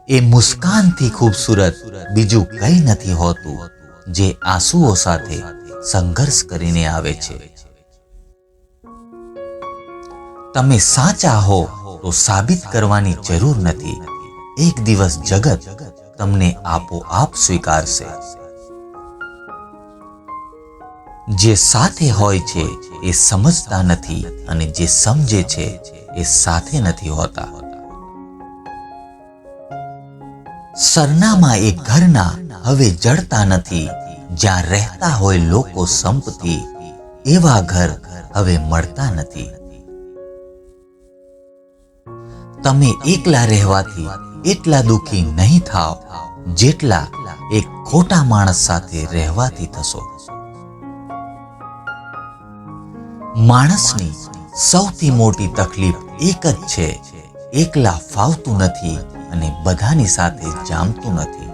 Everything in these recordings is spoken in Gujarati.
એ મુસ્કાનથી ખૂબસૂરત બીજું કંઈ નથી હોતું જે આંસુઓ સાથે સંઘર્ષ કરીને આવે છે. તમે સાચા હો તો સાબિત કરવાની જરૂર નથી. એક દિવસ જગત તમને આપોઆપ સ્વીકારશે. જે સાથે હોય છે એ સમજતા નથી અને જે સમજે છે એ સાથે નથી હોતા. સરનામા એ ઘરના હવે જડતા નથી. જ્યાં રહેતા હોય લોકો સંપથી, એવા ઘર હવે મળતા નથી. તમે એકલા રહેવાથી એટલા દુઃખી નહીં થાવ જેટલા એક ખોટા માણસ સાથે રહેવાથી થશો. માણસની સૌથી મોટી તકલીફ એક જ છે, એકલા ફાવતું નથી અને બધાની સાથે જામતું નથી.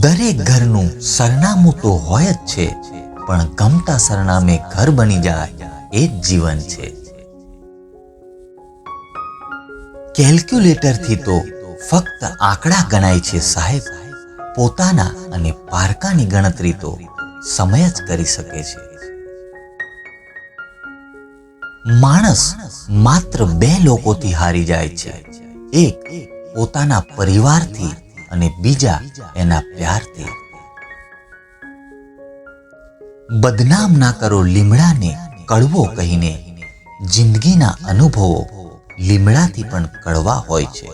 દરેક ઘરનું સરનામું તો હોય જ છે, પણ ગમતા સરનામે ઘર બની જાય એ જ જીવન છે. કેલ્ક્યુલેટરથી તો ફક્ત આંકડા ગણાય છે સાહેબ. પોતાના અને પારકાની ગણતરી તો સમય જ કરી શકે છે. માણસ માત્ર બે લોકોથી હારી જાય છે, એક પોતાના પરિવારથી અને બીજા એના પ્યારથી. બદનામ ના કરો લીમડાને કડવો કહીને. જિંદગીના અનુભવો લીમડાથી પણ કડવા હોય છે.